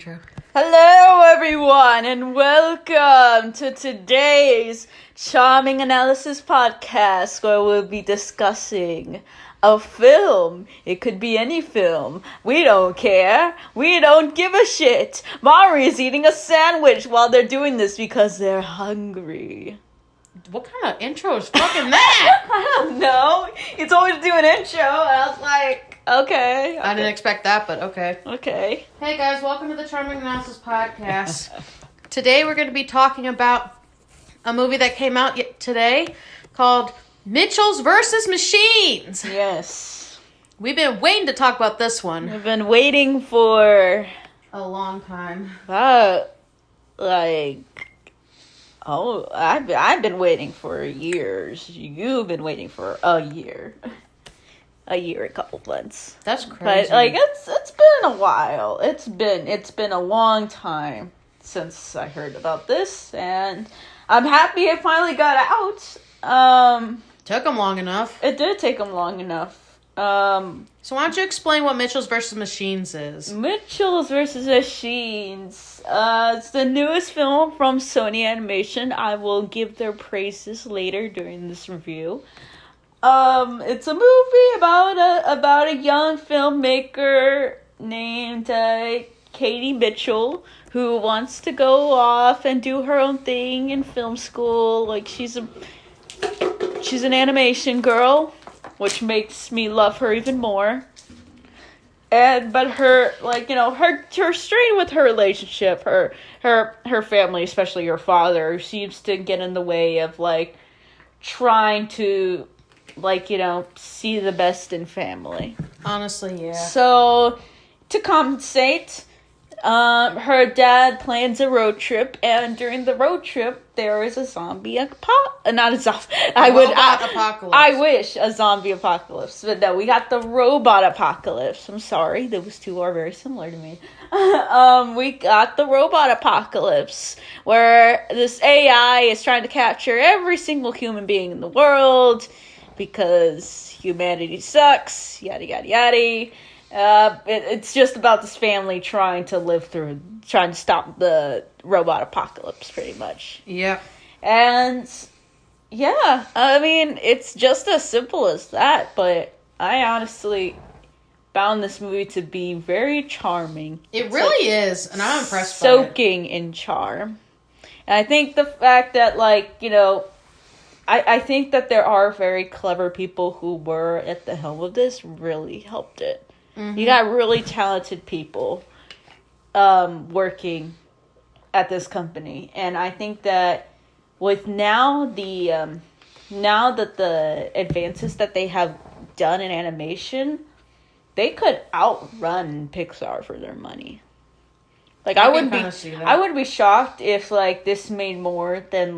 intro. Hello, everyone, and welcome to today's Charming Analysis Podcast, where we'll be discussing a film. It could be any film. We don't care. We don't give a shit. Mari's eating a sandwich while they're doing this because they're hungry. What kind of intro is fucking that? I don't know. You told me to do an intro, and I was like, okay. I didn't expect that, but okay. Okay. Hey guys, welcome to the Charming Analysis Podcast. Today we're going to be talking about a movie that came out today called Mitchell's vs. Machines. Yes. We've been waiting to talk about this one. We've been waiting for A long time. I've been waiting for years. You've been waiting for a year, a couple months. That's crazy. But it's been a while. It's been a long time since I heard about this, and I'm happy it finally got out. Took them long enough. It did take them long enough. So why don't you explain what Mitchell's vs. Machines is? Mitchell's vs. Machines. It's the newest film from Sony Animation. I will give their praises later during this review. It's a movie about a young filmmaker named Katie Mitchell who wants to go off and do her own thing in film school. Like she's an animation girl, which makes me love her even more. But her, her strain with her relationship, her family, especially her father, seems to get in the way of, trying to, see the best in family. Honestly, yeah. So, to compensate, her dad plans a road trip, and during the road trip, there is a zombie apocalypse. I wish a zombie apocalypse, but no, we got the robot apocalypse. I'm sorry, those two are very similar to me. We got the robot apocalypse, where this AI is trying to capture every single human being in the world, because humanity sucks, yada yada yada. It's just about this family trying to stop the robot apocalypse, pretty much. Yeah. And, yeah, I mean, it's just as simple as that, but I honestly found this movie to be very charming. It really is, and I'm impressed by it. Soaking in charm. And I think the fact that, I think that there are very clever people who were at the helm of this really helped it. Mm-hmm. You got really talented people working at this company, and I think that with now that the advances that they have done in animation, they could outrun Pixar for their money. I wouldn't be shocked if this made more than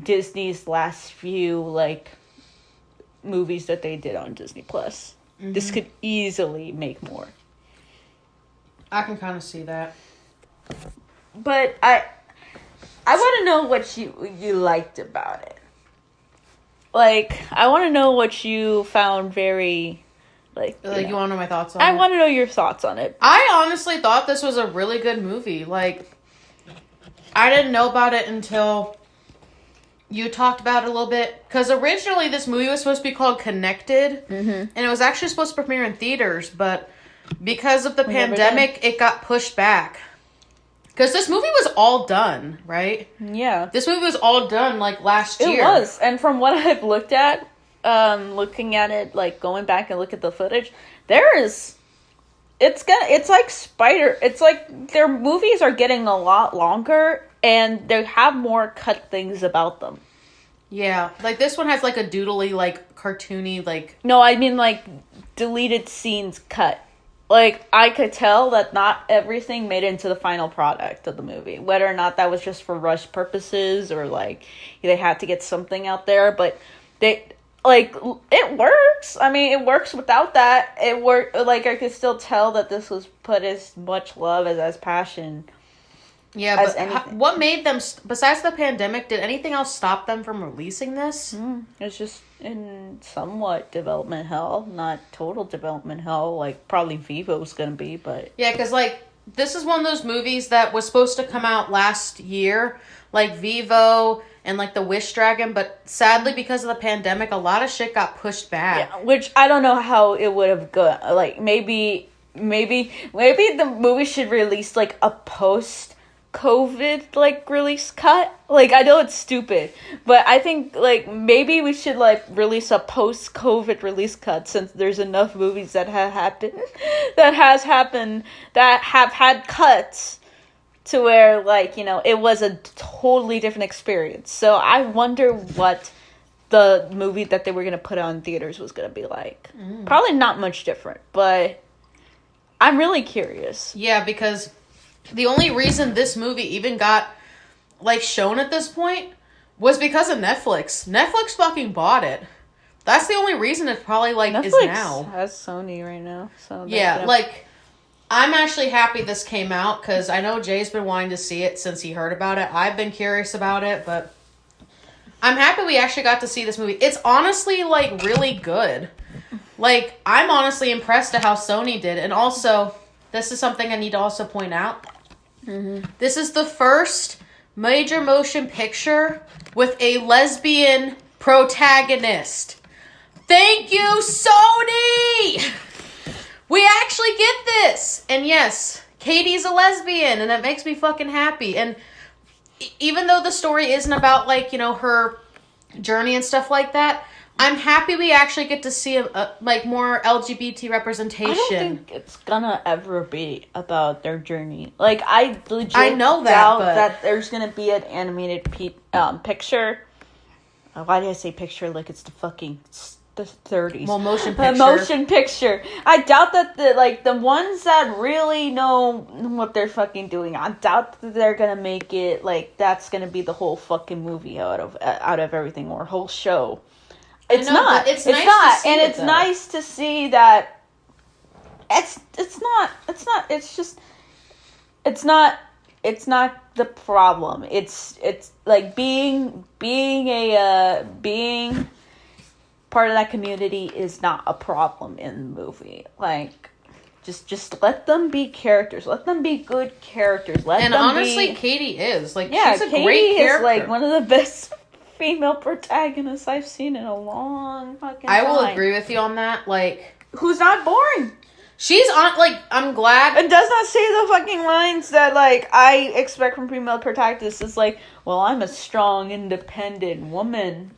Disney's last few movies that they did on Disney Plus. Mm-hmm. This could easily make more. I can kind of see that. But I want to know what you liked about it. I want to know what you found very, you want to know my thoughts on it? I want to know your thoughts on it. I honestly thought this was a really good movie. I didn't know about it until you talked about it a little bit, because originally this movie was supposed to be called Connected, mm-hmm. and it was actually supposed to premiere in theaters, but because of the pandemic, it got pushed back. Because this movie was all done, right? Yeah. This movie was all done, last year. It was, and from what I've looked at, looking at it, going back and look at the footage, it's their movies are getting a lot longer, and they have more cut things about them. Yeah. This one has, a doodly, cartoony, No, I mean, deleted scenes cut. I could tell that not everything made it into the final product of the movie. Whether or not that was just for rush purposes, or, they had to get something out there. But it works. I mean, it works without that. It worked. I could still tell that this was put as much love as passion. Yeah, but what made them, besides the pandemic, did anything else stop them from releasing this? It's just in somewhat development hell, not total development hell, probably Vivo's gonna be, but... Yeah, because, this is one of those movies that was supposed to come out last year, like Vivo and like the Wish Dragon, but sadly because of the pandemic, a lot of shit got pushed back. Yeah, which I don't know how it would have gone. Like maybe the movie should release like a post-COVID like release cut. Like I know it's stupid, but I think like maybe we should like release a post-COVID release cut, since there's enough movies that have happened that have had cuts to where, like, you know, it was a totally different experience. So I wonder what the movie that they were going to put on theaters was going to be like. Probably not much different, but I'm really curious. Yeah, because the only reason this movie even got, like, shown at this point was because of Netflix. Netflix fucking bought it. That's the only reason it probably, like, Netflix is now. has Sony right now. So yeah, like... I'm actually happy this came out, because I know Jay's been wanting to see it since he heard about it. I've been curious about it, but I'm happy we actually got to see this movie. It's honestly, like, really good. Like, I'm honestly impressed at how Sony did. And also, this is something I need to also point out. Mm-hmm. This is the first major motion picture with a lesbian protagonist. Thank you, Sony! We actually get this! And yes, Katie's a lesbian, and it makes me fucking happy. And even though the story isn't about, like, you know, her journey and stuff like that, I'm happy we actually get to see, like, more LGBT representation. I don't think it's gonna ever be about their journey. Like, I legit know doubt but... that there's gonna be an animated picture. Why did I say picture like it's the 30s. Well, motion picture. Motion picture. I doubt that the ones that really know what they're fucking doing, I doubt that they're gonna make it like that's gonna be the whole fucking movie out of everything, or whole show. It's not. It's nice not. And it's nice to see that it's not the problem. It's like being part of that community is not a problem in the movie. Like, just let them be characters. Let them be good characters. Katie is. Like, she's a great character. Is like one of the best female protagonists I've seen in a long fucking time. I will agree with you on that. Like, who's not boring. She's on, like, I'm glad. It does not say the fucking lines that, like, I expect from female protagonists. It's like, well, I'm a strong, independent woman.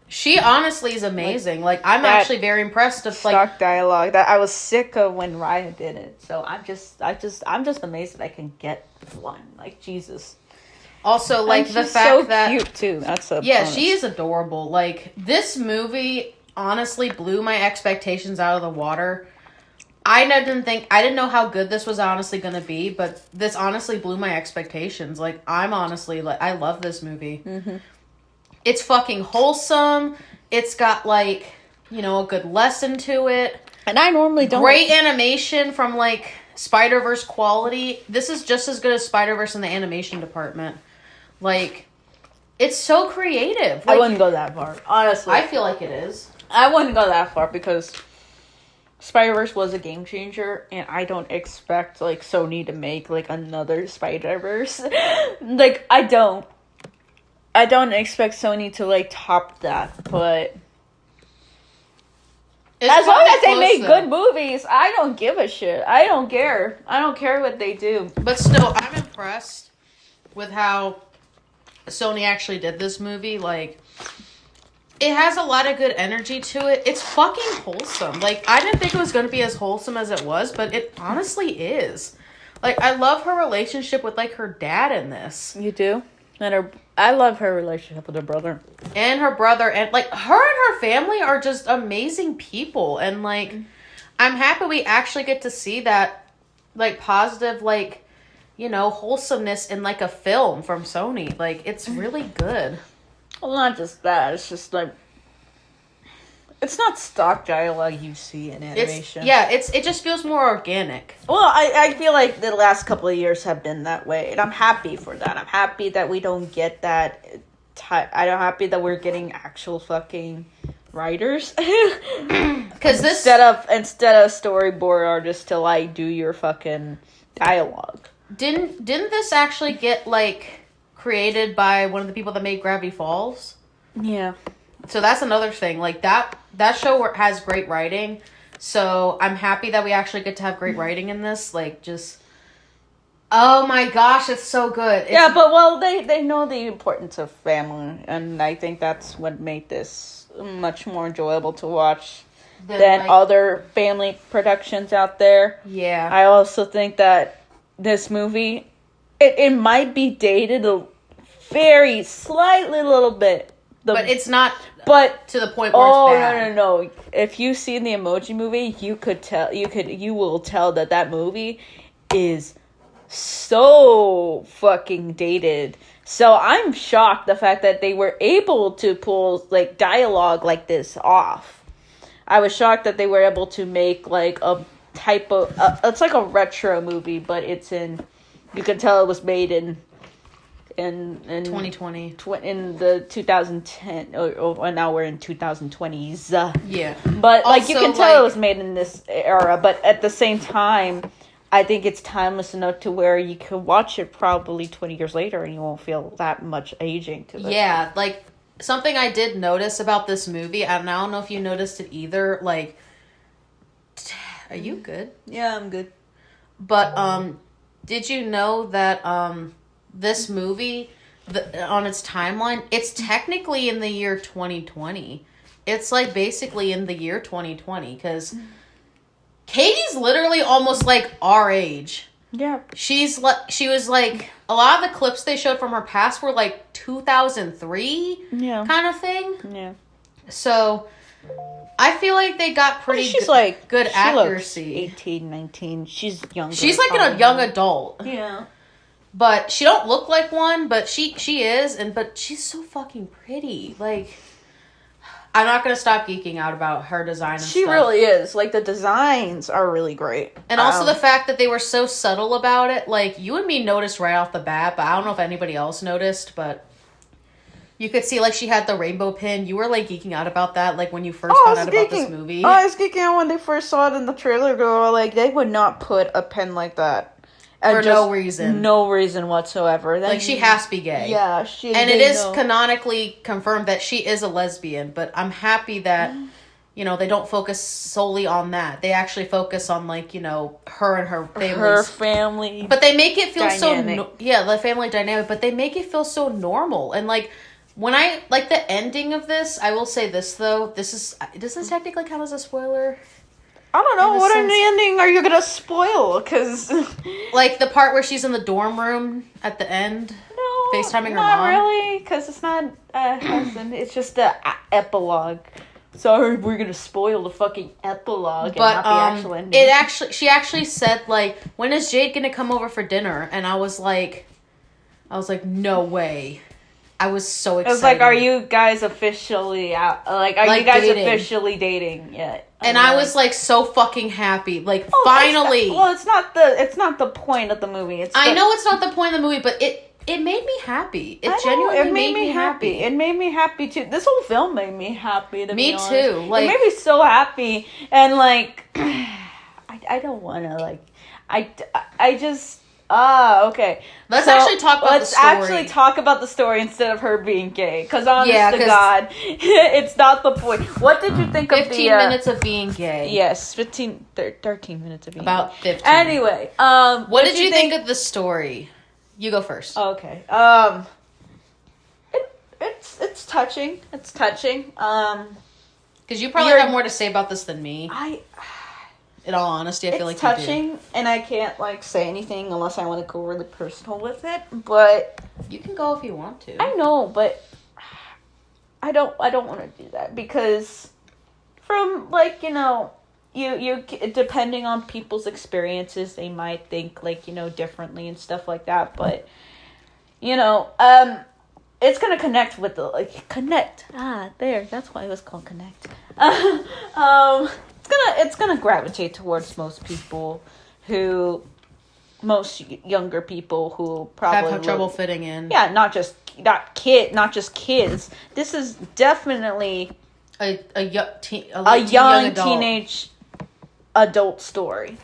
She honestly is amazing. Like, I'm actually very impressed with, like, stock dialogue that I was sick of when Raya did it. So I'm just amazed that I can get one. Like, Jesus. Also, like, the fact so that cute too. That's a yeah, bonus. she is adorable. Like, this movie honestly blew my expectations out of the water. I didn't know how good this was honestly gonna be, but this honestly blew my expectations. Like, I'm honestly, like, I love this movie. Mm-hmm. It's fucking wholesome. It's got, like, you know, a good lesson to it. And I normally don't. Great animation from, like, Spider-Verse quality. This is just as good as Spider-Verse in the animation department. Like, it's so creative. Like, I wouldn't go that far, honestly. I feel like it is. I wouldn't go that far because Spider-Verse was a game changer, and I don't expect, like, Sony to make, like, another Spider-Verse. Like, I don't expect Sony to, like, top that, but as long as they make good movies, I don't give a shit. I don't care. I don't care what they do. But still, I'm impressed with how Sony actually did this movie. Like, it has a lot of good energy to it. It's fucking wholesome. Like, I didn't think it was going to be as wholesome as it was, but it honestly is. Like, I love her relationship with, like, her dad in this. You do? And I love her relationship with her brother. And her brother. And, like, her and her family are just amazing people. And, like, I'm happy we actually get to see that, like, positive, like, you know, wholesomeness in, like, a film from Sony. Like, it's really good. Well, not just that. It's just, like, it's not stock dialogue you see in animation. It just feels more organic. Well, I feel like the last couple of years have been that way, and I'm happy for that. I'm happy that we don't get that. I'm happy that we're getting actual fucking writers. Because instead of storyboard artists to, like, do your fucking dialogue. Didn't this actually get, like, created by one of the people that made Gravity Falls? Yeah. So that's another thing. Like, that show has great writing. So I'm happy that we actually get to have great writing in this. Like, just... Oh my gosh, it's so good. Yeah, but, well, they know the importance of family. And I think that's what made this much more enjoyable to watch than like, other family productions out there. Yeah. I also think that this movie, it might be dated a very slightly little bit. But it's not to the point where it's bad. No. If you've seen the Emoji Movie, you will tell that movie is so fucking dated. So I'm shocked the fact that they were able to pull, like, dialogue like this off. I was shocked that they were able to make, like, a type of it's like a retro movie, but it's in, you can tell it was made in 2020 in the 2010 or now we're in 2020s. Yeah, but also, like, you can tell it was made in this era, but at the same time I think it's timeless enough to where you could watch it probably 20 years later and you won't feel that much aging to it. Yeah, like, something I did notice about this movie, and I don't know if you noticed it either, like, are you good? Yeah, I'm good. But, did you know that, this movie, on its timeline, it's technically in the year 2020. It's, like, basically in the year 2020, because Katie's literally almost, like, our age. Yeah. She was, like, a lot of the clips they showed from her past were, like, 2003 kind of thing. Yeah. So, I feel like they got pretty good accuracy. 18, 19. She's younger. She's like a young adult. Yeah. But she don't look like one, but she is, but she's so fucking pretty. Like, I'm not going to stop geeking out about her design and She stuff. really is. Like, the designs are really great. And also the fact that they were so subtle about it. Like, you and me noticed right off the bat, but I don't know if anybody else noticed, but you could see, like, she had the rainbow pin. You were, like, geeking out about that, like, when you first found out about this movie. I was geeking out when they first saw it in the trailer. Like, they would not put a pin like that. For no reason. No reason whatsoever. Like, she has to be gay. Yeah. And it is canonically confirmed that she is a lesbian, but I'm happy that, you know, they don't focus solely on that. They actually focus on, like, you know, her and her family. Her family. But they make it feel dynamic. the family dynamic, but they make it feel so normal. And, like, when I, like, the ending of this, I will say this, though. Does this technically count as a spoiler? I don't know. What ending are you going to spoil? Because... like, the part where she's in the dorm room at the end? No. FaceTiming her mom? Not really, because it's not a husband. It's just the epilogue. Sorry, we're going to spoil the fucking epilogue but, and not the actual ending. She actually said, like, when is Jade going to come over for dinner? And I was like, no way. I was so excited. It was like, are you guys officially out? Like, are you guys dating? Officially dating yet? And I was, like, so fucking happy. Like, finally. It's not the point of the movie. I know it's not the point of the movie, but it made me happy. It genuinely made me happy. It made me happy, too. This whole film made me happy, to be honest. Me, too. Like, it made me so happy. And, like, I don't want to, like... I just... okay. Let's actually talk about the story. Let's actually talk about the story instead of her being gay. Because honest to God, it's not the point. What did you think of the... 15 minutes of being gay. Yes, 13 minutes of being gay. About 15. Anyway, what did you think of the story? You go first. Okay. It's touching. It's touching. Because you probably have more to say about this than me. In all honesty, I feel like it's touching, and I can't, like, say anything unless I want to go really personal with it. But you can go if you want to. I know, but I don't want to do that because from, like, you know, you depending on people's experiences, they might think, like, you know, differently and stuff like that. But you know, it's gonna connect with the there. That's why it was called Connect. It's gonna gravitate towards most younger people who probably have trouble fitting in. Yeah, not just kids. This is definitely a young teenage adult story.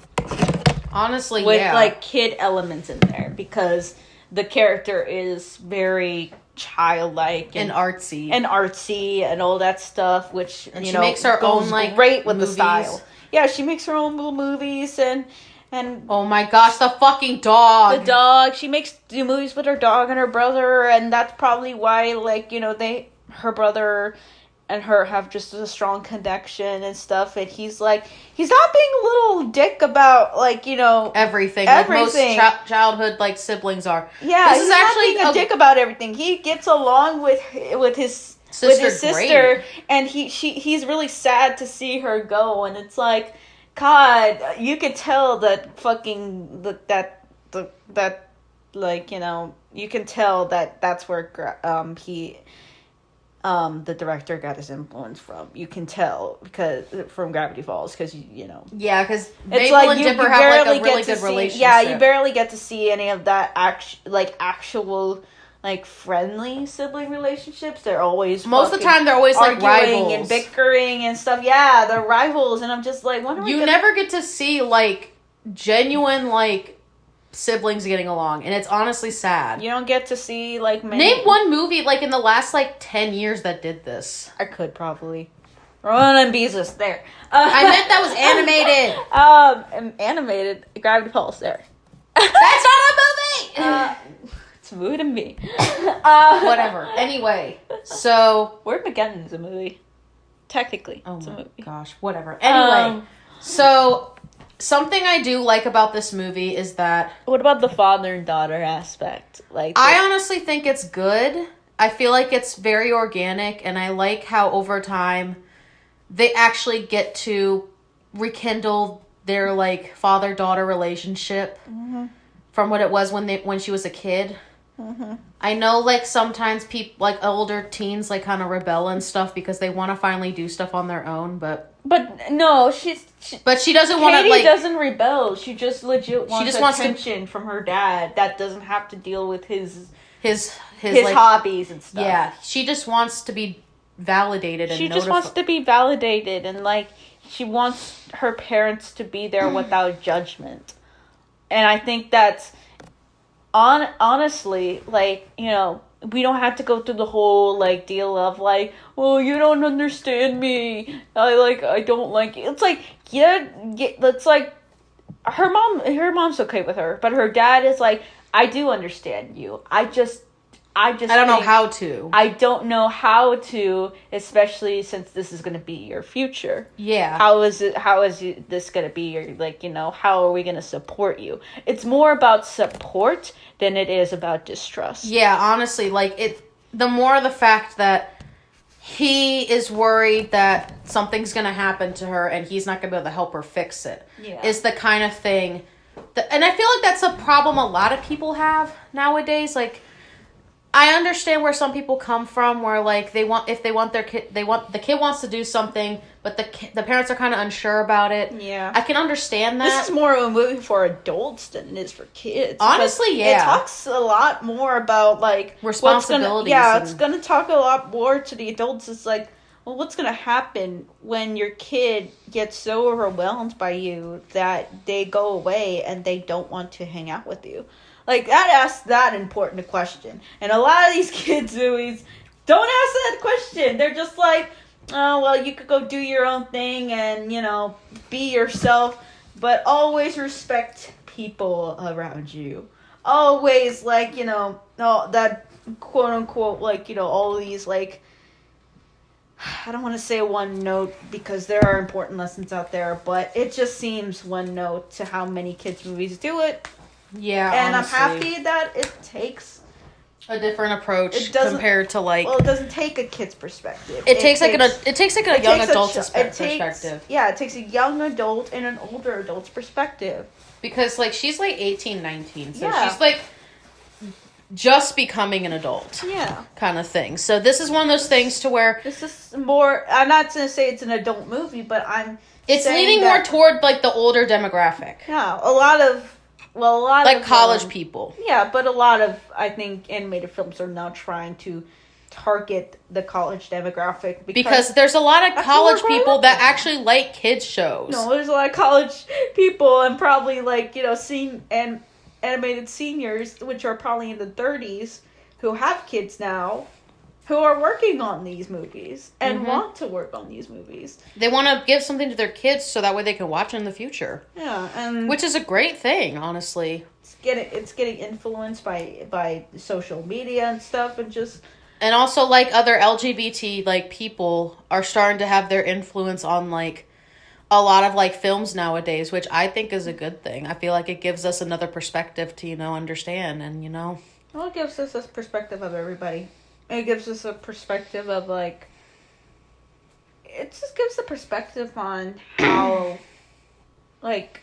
Honestly, with yeah. like kid elements in there because the character is very childlike and artsy and all that stuff, which and she makes her own like great with movies. the style. Yeah, she makes her own little movies and oh my gosh, the fucking dog. The dog. She makes movies with her dog and her brother, and that's probably why, like, her brother and her have just a strong connection and stuff. And he's not being a little dick about, like, everything. Like most childhood like siblings are. Yeah, this is actually not being a dick about everything. He gets along with his sister, and he's really sad to see her go, and it's like, God, you could tell that fucking you can tell that that's where the director got his influence from. You can tell because from Gravity Falls because yeah, because it's Mabel and Dipper have like a really good relationship. Yeah, you barely get to see any of that actual like friendly sibling relationships. They're always most of the time they're always like rivals and bickering and stuff. Yeah, they're rivals, and I'm just like, you never get to see like genuine like siblings getting along, and it's honestly sad. You don't get to see like name one movie like in the last like 10 years that did this. I could probably. Rowan and Beezus there. I meant that was animated. Animated Gravity Falls there. That's not a movie. It's a movie to me. Whatever. Anyway, so Wordmageddon is a movie. Technically, it's a movie. Gosh, whatever. Anyway, so something I do like about this movie is that. What about the father and daughter aspect? Like, I honestly think it's good. I feel like it's very organic, and I like how over time they actually get to rekindle their like father-daughter relationship from what it was when she was a kid. I know like sometimes people like older teens like kind of rebel and stuff because they want to finally do stuff on their own, but no, but she doesn't want to like. Katie doesn't rebel. She just legit wants attention from her dad that doesn't have to deal with his like, hobbies and stuff. Yeah, she just wants to be validated and she just wants to be validated, and like she wants her parents to be there without judgment. And I think that's honestly, like, we don't have to go through the whole like deal of like, well, you don't understand me. I don't like it. It's like, it's like her mom's okay with her, but her dad is like, I do understand you. I don't know how to. I don't know how to, especially since this is going to be your future. Yeah. How is this going to be your, like, how are we going to support you? It's more about support than it is about distrust. Yeah, honestly, like, the more the fact that he is worried that something's going to happen to her and he's not going to be able to help her fix it. Yeah. Is the kind of thing and I feel like that's a problem a lot of people have nowadays. Like, I understand where some people come from, where like the kid wants to do something, but the parents are kind of unsure about it. Yeah, I can understand that. This is more of a movie for adults than it is for kids. Honestly, yeah, it talks a lot more about like responsibilities. It's gonna talk a lot more to the adults. It's like, well, what's gonna happen when your kid gets so overwhelmed by you that they go away and they don't want to hang out with you? Like, that asks that important question. And a lot of these kids' movies don't ask that question. They're just like, oh, well, you could go do your own thing and, be yourself. But always respect people around you. Always, like, that quote-unquote, like, all these, like, I don't want to say one note because there are important lessons out there. But it just seems one note to how many kids' movies do it. Yeah, and honestly. I'm happy that it takes a different approach compared to like. Well, it doesn't take a kid's perspective. It takes a young adult's perspective. Yeah, it takes a young adult and an older adult's perspective. Because like she's like 18, 19, so she's like just becoming an adult. Yeah, kind of thing. So this is one of those things to where this is more. I'm not going to say it's an adult movie, but It's leaning more toward like the older demographic. Yeah, a lot of college people. Yeah, but a lot of, I think, animated films are now trying to target the college demographic. Because there's a lot of college people that actually like kids shows. No, there's a lot of college people and probably like, animated seniors, which are probably in the 30s, who have kids now, who are working on these movies and want to work on these movies. They want to give something to their kids so that way they can watch it in the future. Yeah, and which is a great thing, honestly. It's getting influenced by social media and stuff, and also like other LGBT like people are starting to have their influence on like a lot of like films nowadays, which I think is a good thing. I feel like it gives us another perspective to understand and Well, it gives us a perspective of everybody. It gives us a perspective of like. It just gives a perspective on how, like.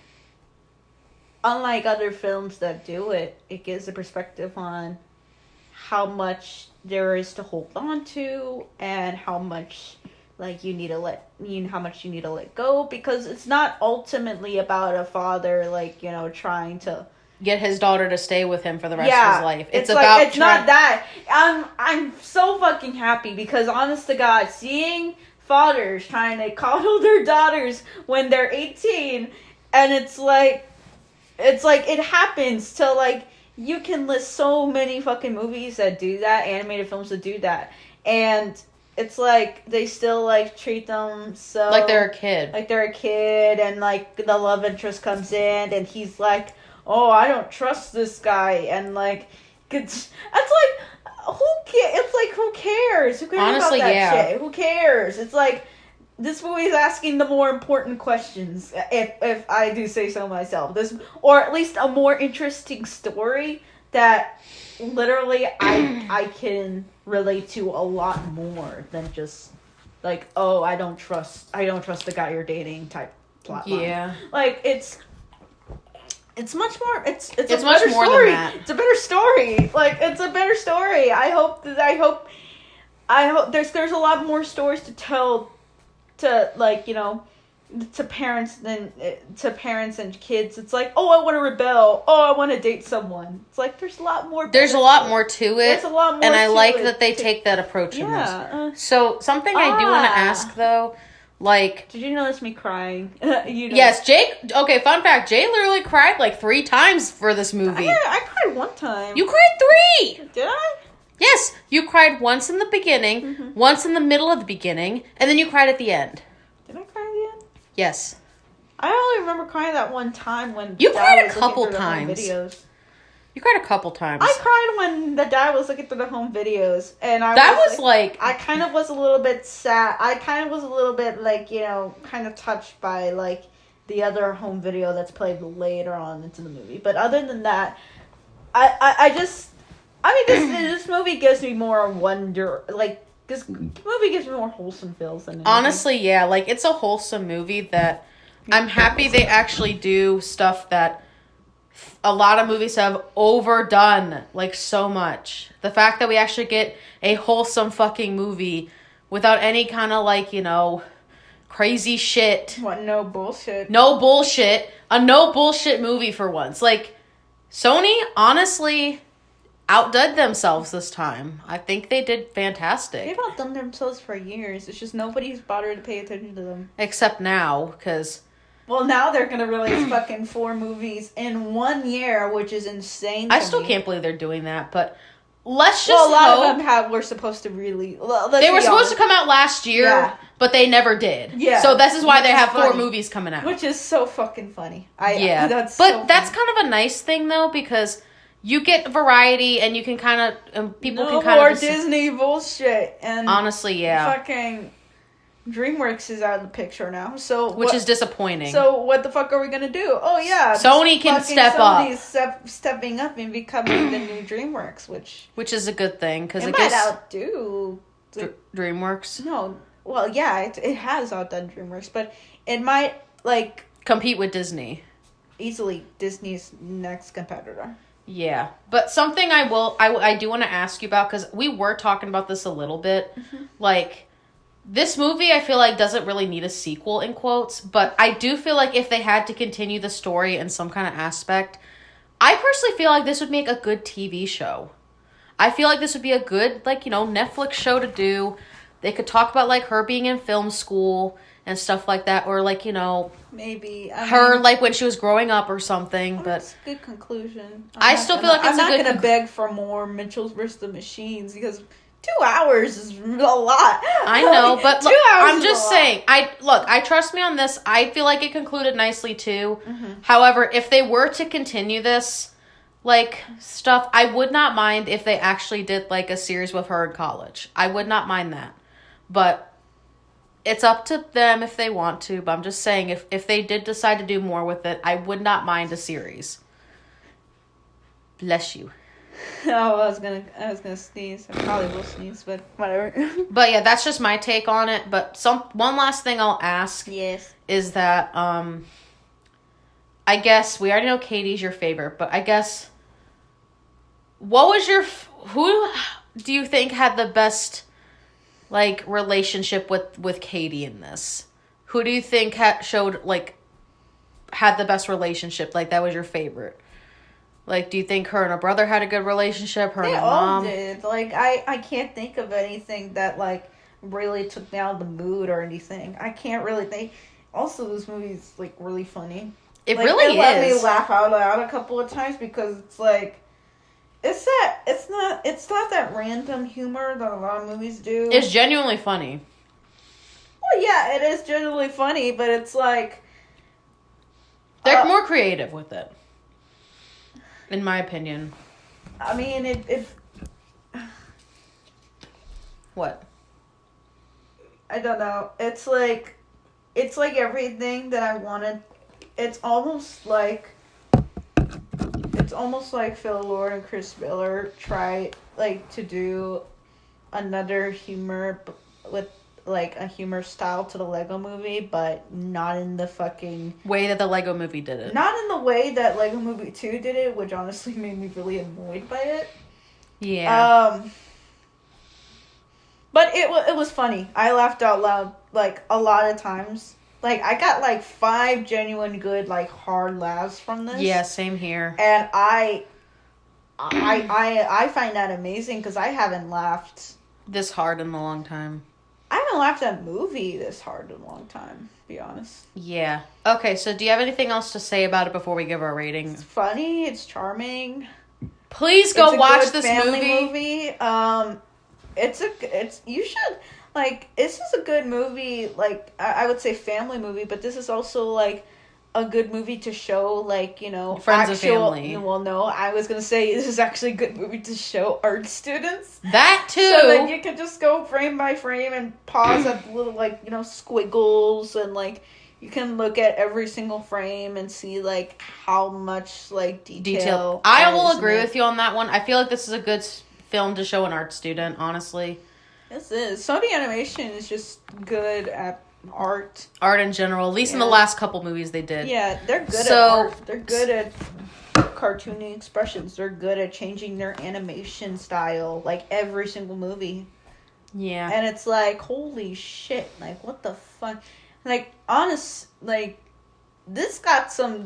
Unlike other films that do it, it gives a perspective on how much there is to hold on to and how much like you need to let go, because it's not ultimately about a father trying to get his daughter to stay with him for the rest of his life. It's not that. I'm so fucking happy because honest to God, seeing fathers trying to coddle their daughters when they're 18 and it's like it happens to like you can list so many fucking movies that do that, animated films that do that, and it's like they still like treat them so like they're a kid, and like the love interest comes in and he's like, oh, I don't trust this guy, and like it's like who cares? Who cares Honestly, about that yeah. shit? Who cares? It's like this movie is asking the more important questions, if I do say so myself. Or at least a more interesting story that literally I can relate to a lot more than just like, oh, I don't trust the guy you're dating type plot line. Yeah. Like it's much more. It's a much better more story. than that. It's a better story. Like it's a better story. I hope there's a lot more stories to tell to like to parents and kids. It's like, oh, I want to rebel. Oh, I want to date someone. It's like there's a lot more. There's a lot more to it. There's a lot more, and I like that they take that approach in this. So something I do want to ask though. Like, did you notice me crying? Yes, Jake. Okay, fun fact: Jay literally cried like 3 times for this movie. I cried one time. You cried 3. Did I? Yes, you cried once in the beginning, once in the middle of the beginning, and then you cried at the end. Did I cry at the end? Yes. I only remember crying that one time when you cried a was couple looking through the home times. videos. You cried a couple times. I cried when the dad was looking through the home videos, and I kind of was a little bit sad. I kind of was a little bit like kind of touched by like the other home video that's played later on into the movie. But other than that, this movie gives me more wonder. Like this movie gives me more wholesome feels than anything. Honestly, yeah, like it's a wholesome movie that I'm happy they actually do stuff that a lot of movies have overdone, like, so much. The fact that we actually get a wholesome fucking movie without any kind of, like, crazy shit. What, no bullshit? No bullshit. A no bullshit movie for once. Like, Sony, honestly, outdid themselves this time. I think they did fantastic. They've outdone themselves for years. It's just nobody's bothered to pay attention to them. Except now, because... Well, now they're going to release fucking 4 movies in 1 year, which is insane to I still me. can't believe they're doing that, but let's just a lot hope... of them were supposed to really... They were supposed to come out last year, but they never did. Yeah. So this is why they have 4 movies coming out. Which is so fucking funny. That's kind of a nice thing, though, because you get variety and you can kind of... people can kind of... No more of... Disney bullshit. And honestly, yeah. Fucking... DreamWorks is out of the picture now, which is disappointing. So what the fuck are we gonna do? Oh yeah, Sony can step up. Stepping up and becoming the new DreamWorks, which is a good thing because it might outdo DreamWorks. No, well yeah, it has outdone DreamWorks, but it might like compete with Disney. Easily Disney's next competitor. Yeah, but something I do want to ask you about because we were talking about this a little bit, like. This movie, I feel like, doesn't really need a sequel, in quotes, but I do feel like if they had to continue the story in some kind of aspect, I personally feel like this would make a good TV show. I feel like this would be a good, like, Netflix show to do. They could talk about, like, her being in film school and stuff like that, or, like, maybe like, when she was growing up or something, but... That's a good conclusion. I still feel like it's a good... I'm not going to beg for more Mitchells vs. the Machines, because 2 hours is a lot. I know, but look, I'm just saying, lot. I trust me on this. I feel like it concluded nicely, too. Mm-hmm. However, if they were to continue this, like, stuff, I would not mind if they actually did, like, a series with her in college. I would not mind that. But it's up to them if they want to. But I'm just saying, if they did decide to do more with it, I would not mind a series. Bless you. Oh, I was gonna sneeze. I probably will sneeze, but whatever. But yeah, that's just my take on it. But one last thing I'll ask is that I guess we already know Katie's your favorite, but I guess who do you think had the best, like, relationship with Katie in this? Who do you think had the best relationship? Like, that was your favorite? Like, do you think her and her brother had a good relationship? Her and her mom? They all did. Like, I can't think of anything that, like, really took down the mood or anything. I can't really think. Also, this movie's, like, really funny. It really is. It let me laugh out loud a couple of times because it's, like, it's not that random humor that a lot of movies do. It's genuinely funny. Well, yeah, it is genuinely funny, but it's, like... They're more creative with it. In my opinion. I mean, it... What? I don't know. It's like everything that I wanted. It's almost like Phil Lord and Chris Miller tried, like, to do another humor with, like, a humor style to the Lego Movie, but not in the fucking... way that the Lego Movie did it. Not in the way that Lego Movie 2 did it, which honestly made me really annoyed by it. Yeah. But it was funny. I laughed out loud, like, a lot of times. Like, I got, like, 5 genuine good, like, hard laughs from this. Yeah, same here. And I find that amazing because I haven't laughed this hard in a long time. I haven't laughed at a movie this hard in a long time, to be honest. Yeah. Okay, so do you have anything else to say about it before we give our rating? It's funny. It's charming. Please go watch this movie. You should, like, this is a good movie, like, I would say family movie, but this is also, like, a good movie to show, like, friends and family. Well, no, I was gonna say this is actually a good movie to show art students. That too. So that you can just go frame by frame and pause at little, like, squiggles, and, like, you can look at every single frame and see, like, how much, like, detail. I will agree with you on that one. I feel like this is a good film to show an art student, honestly. This is. Sony Animation is just good at art in general, at least in the last couple movies they did. Yeah, they're good at art. They're good at cartoony expressions. They're good at changing their animation style, like, every single movie. Yeah. And it's like, holy shit, like, what the fuck? Like, honest, like, this got some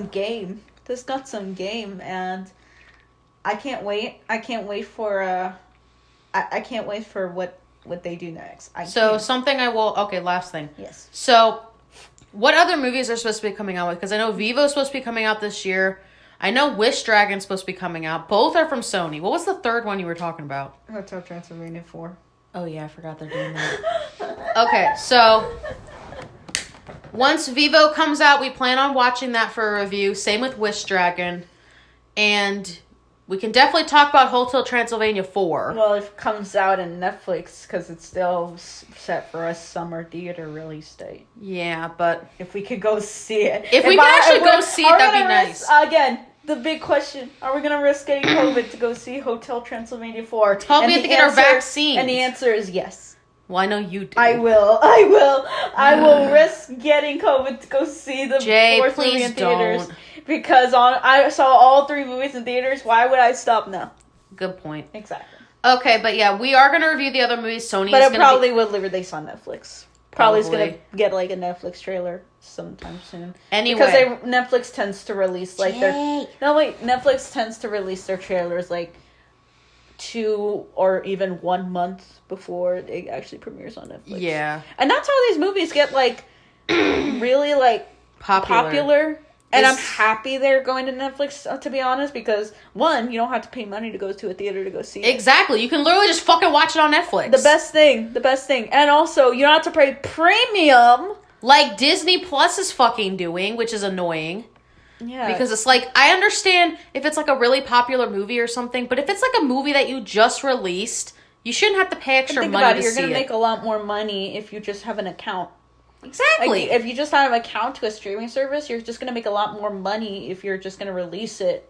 game. This got some game, and I can't wait. I can't wait for what they do next. Okay, last thing. Yes. So, what other movies are supposed to be coming out with? Because I know Vivo's supposed to be coming out this year. I know Wish Dragon's supposed to be coming out. Both are from Sony. What was the third one you were talking about? Hotel Transylvania 4. Oh, yeah, I forgot they're doing that. Okay, so once Vivo comes out, we plan on watching that for a review. Same with Wish Dragon. And we can definitely talk about Hotel Transylvania 4. Well, if it comes out in Netflix, because it's still set for a summer theater release date. Yeah, but if we could go see it. If we could actually go see it, that'd be nice. Again, the big question, are we going to risk getting COVID to go see Hotel Transylvania 4? Tell me we have to get our vaccines. And the answer is yes. Well, I know you do. I will risk getting COVID to go see the fourth movie in theaters. Don't. Because I saw all 3 movies in theaters. Why would I stop now? Good point. Exactly. Okay, but yeah, we are going to review the other movies. Sony's but it probably would release on Netflix. Probably is going Probably. to get, like, a Netflix trailer sometime soon. Anyway. Because Netflix tends to release, like, Netflix tends to release their trailers, like, 2 or even 1 month before it actually premieres on Netflix. Yeah. And that's how these movies get, like, really, like, popular. And I'm happy they're going to Netflix, to be honest, because, one, you don't have to pay money to go to a theater to go see it. Exactly. You can literally just fucking watch it on Netflix. The best thing. And also, you don't have to pay premium. Like Disney Plus is fucking doing, which is annoying. Yeah. Because it's like, I understand if it's like a really popular movie or something, but if it's like a movie that you just released, you shouldn't have to pay extra money to see it. You're going to make a lot more money if you just have an account. Exactly. Like, if you just have an account to a streaming service, you're just going to make a lot more money if you're just going to release it.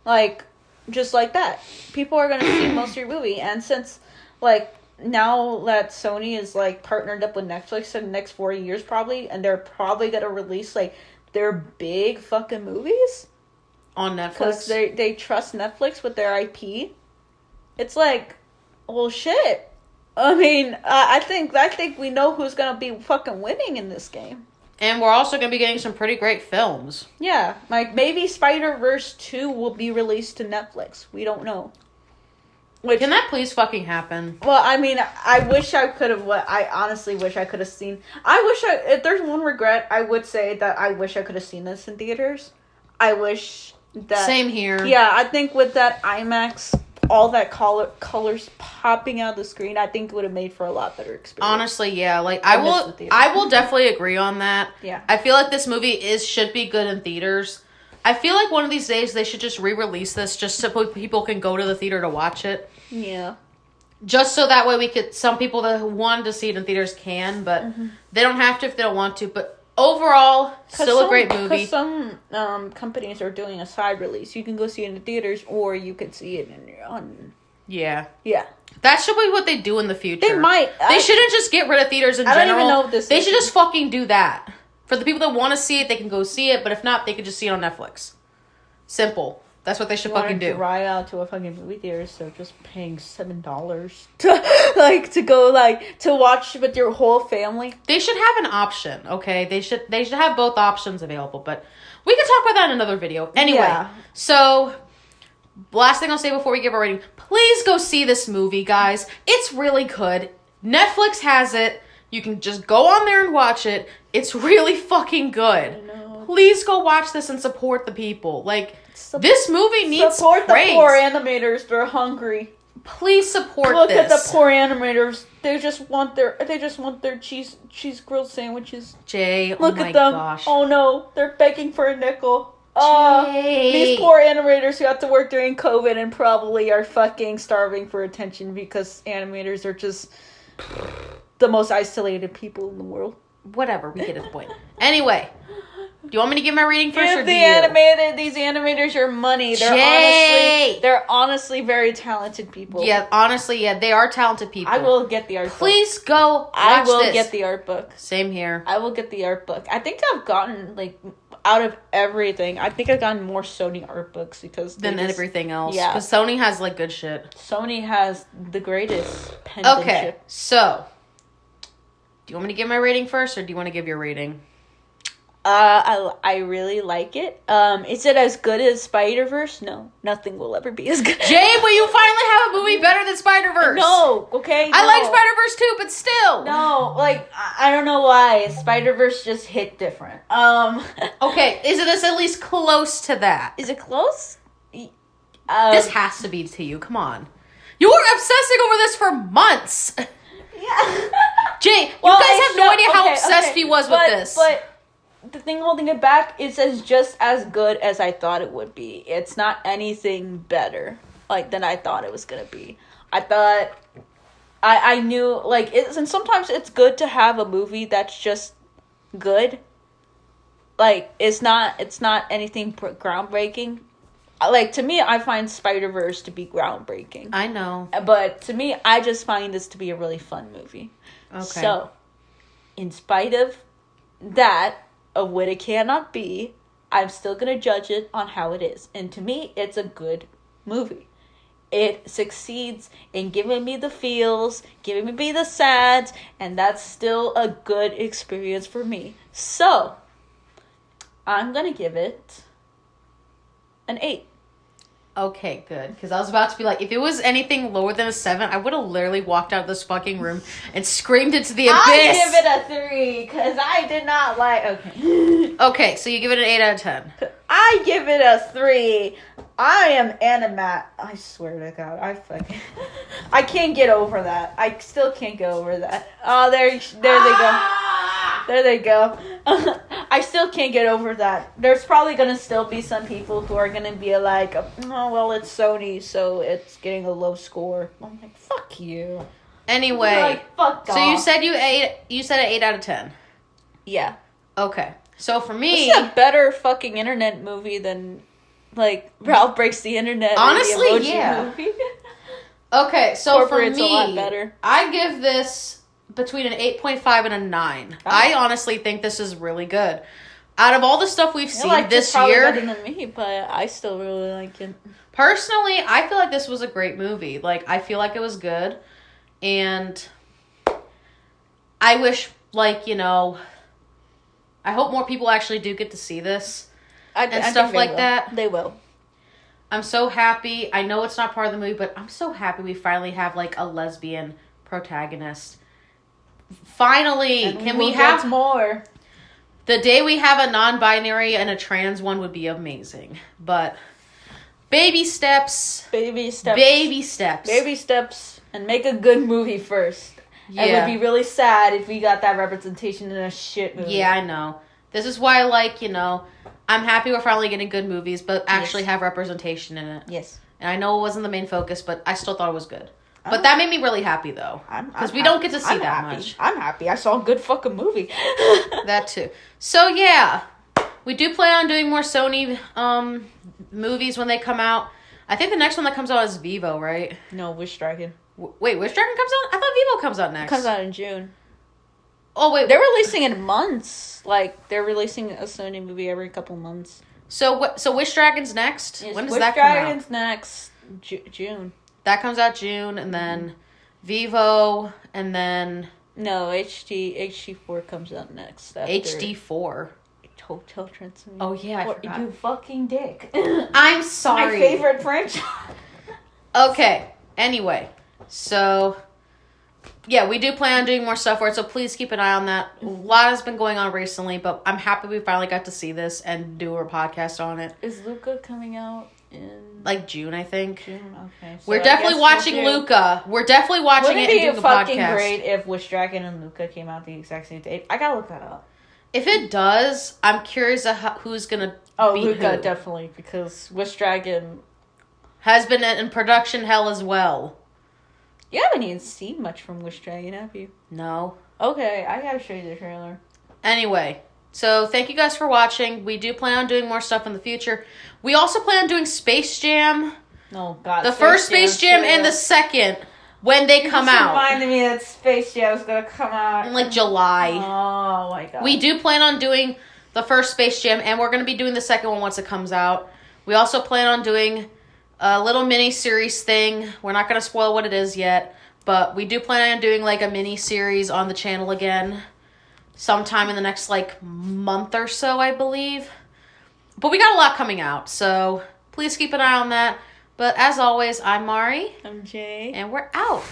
Like, just like that. People are going to see most of your movie. And since, like, now that Sony is, like, partnered up with Netflix in the next 4 years probably, and they're probably going to release, like, their big fucking movies. On Netflix. Because they trust Netflix with their IP. It's like, well, shit. I mean, I think we know who's gonna be fucking winning in this game. And we're also gonna be getting some pretty great films. Yeah, like maybe Spider-Verse 2 will be released to Netflix. We don't know. Can that please fucking happen? Well, I mean, I wish I could have. I honestly wish I could have seen. If there's one regret, I would say that I wish I could have seen this in theaters. I wish that. Same here. Yeah, I think with that IMAX, all that colors popping out of the screen, I think it would have made for a lot better experience. Honestly, yeah. Like I will definitely agree on that. Yeah. I feel like this movie should be good in theaters. I feel like one of these days they should just re-release this just so people can go to the theater to watch it. Yeah. Just so that way some people that wanted to see it in theaters can, but they don't have to if they don't want to. But overall, still a great movie. Because some companies are doing a side release. You can go see it in the theaters, or you could see it on. Yeah. Yeah. That should be what they do in the future. They might. They shouldn't just get rid of theaters in general. I don't even know what this is. They should just fucking do that. For the people that want to see it, they can go see it. But if not, they can just see it on Netflix. Simple. That's what they should fucking do. Drive out to a fucking movie theater, so just paying $7 to go to watch with your whole family. They should have an option, okay? They should have both options available, but we can talk about that in another video. Anyway, So last thing I'll say before we give our rating: please go see this movie, guys. It's really good. Netflix has it. You can just go on there and watch it. It's really fucking good. Please go watch this and support the people. Like, this movie needs support praise. The poor animators. They're hungry. Please support Look this. Look at the poor animators. They just want their cheese grilled sandwiches. Jay, Look at them. Gosh. Oh no, they're begging for a nickel. Jay. These poor animators who have to work during COVID and probably are fucking starving for attention because animators are just the most isolated people in the world. Whatever, we get the point. Anyway, do you want me to give my rating first, give or do these animators your money. They're honestly very talented people. Yeah, honestly, yeah, they are talented people. I will get the art book. Please go watch this. Get the art book. Same here. I will get the art book. I think I've gotten, like, out of everything, I think I've gotten more Sony art books because than everything else. Yeah. Because Sony has, like, good shit. Sony has the greatest penmanship. Okay, so do you want me to give my rating first, or do you want to give your rating? I really like it. Is it as good as Spider-Verse? No, nothing will ever be as good. Jay, will you finally have a movie better than Spider-Verse? No, okay? I like Spider-Verse too, but still. No, like, I don't know why. Spider-Verse just hit different. Okay, is it at least close to that? Is it close? This has to be to you, come on. You were obsessing over this for months. Yeah. Jay, you guys have no idea how obsessed he was with this. But the thing holding it back is just as good as I thought it would be. It's not anything better, like, than I thought it was gonna be. I thought I knew, like, and sometimes it's good to have a movie that's just good. Like, it's not anything groundbreaking. Like, to me, I find Spider-Verse to be groundbreaking. I know. But to me, I just find this to be a really fun movie. Okay. So, in spite of that, of what it cannot be, I'm still going to judge it on how it is. And to me, it's a good movie. It succeeds in giving me the feels, giving me the sads, and that's still a good experience for me. So, I'm going to give it an 8. Okay, good. Because I was about to be like, if it was anything lower than a 7, I would have literally walked out of this fucking room and screamed into the abyss. I give it a 3 because I did not like. Okay. Okay, so you give it an 8 out of 10. I give it a 3. I am animat. I swear to God, I can't get over that. I still can't get over that. Oh, there they go. There they go. I still can't get over that. There's probably gonna still be some people who are gonna be like, oh, well, it's Sony, so it's getting a low score. I'm like, fuck you. Anyway, like, fuck so off. you said an 8 out of 10. Yeah. Okay, so for me, this is a better fucking internet movie than like Ralph Breaks the Internet. Honestly, or the Emoji yeah. Movie. Okay, so for Corporate's me, a lot better. I give this between an 8.5 and a 9. Oh. I honestly think this is really good. Out of all the stuff we've seen Like this probably year, better than me, but I still really like it. personally, I feel like this was a great movie. Like, I feel like it was good. And I wish, like, you know, I hope more people actually do get to see this and stuff like that. They will. I'm so happy. I know it's not part of the movie, but I'm so happy we finally have, like, a lesbian protagonist. Finally, And can we'll we have get more? The day we have a non-binary and a trans one would be amazing. But baby steps. Baby steps. Baby steps. Baby steps. And make a good movie first. Yeah. It would be really sad if we got that representation in a shit movie. Yeah, I know. This is why, like, you know, I'm happy we're finally getting good movies, but actually have representation in it. Yes. And I know it wasn't the main focus, but I still thought it was good. But that made me really happy, though. Because we don't get to see that much. I'm happy. I saw a good fucking movie. That too. So, yeah. We do plan on doing more Sony movies when they come out. I think the next one that comes out is Vivo, right? No, Wish Dragon. Wait, Wish Dragon comes out? I thought Vivo comes out next. It comes out in June. Oh, wait. They're releasing in months. Like, they're releasing a Sony movie every couple months. So Wish Dragon's next? Yes, When does Wish that come out? Dragon's next June. That comes out June, and then Vivo, and then No, HD4 comes out next. After HD4. Hotel Transylvania. Oh, yeah, I forgot. You fucking dick. I'm sorry. My favorite franchise. Okay, anyway. So, yeah, we do plan on doing more stuff for it, so please keep an eye on that. A lot has been going on recently, but I'm happy we finally got to see this and do a podcast on it. Is Luca coming out in... Like June, I think. June? Okay. So We're definitely watching Luca. We're definitely watching it and doing a podcast. Wouldn't it be fucking great if Wish Dragon and Luca came out the exact same date? I gotta look that up. If it does, I'm curious who's gonna beat Luca, who. definitely, because Wish Dragon... Has been in production hell as well. You haven't even seen much from Wish Dragon, have you? No. Okay, I gotta show you the trailer. Anyway, so thank you guys for watching. We do plan on doing more stuff in the future. We also plan on doing Space Jam. Oh, God. The first Space Jam and the second when they come out. Reminded me that Space Jam is gonna come out in like July. Oh my God. We do plan on doing the first Space Jam, and we're going to be doing the second one once it comes out. We also plan on doing a little mini-series thing. We're not going to spoil what it is yet, but we do plan on doing like a mini-series on the channel again sometime in the next like month or so, I believe. But we got a lot coming out, so please keep an eye on that. But as always, I'm Mari. I'm Jay. And we're out.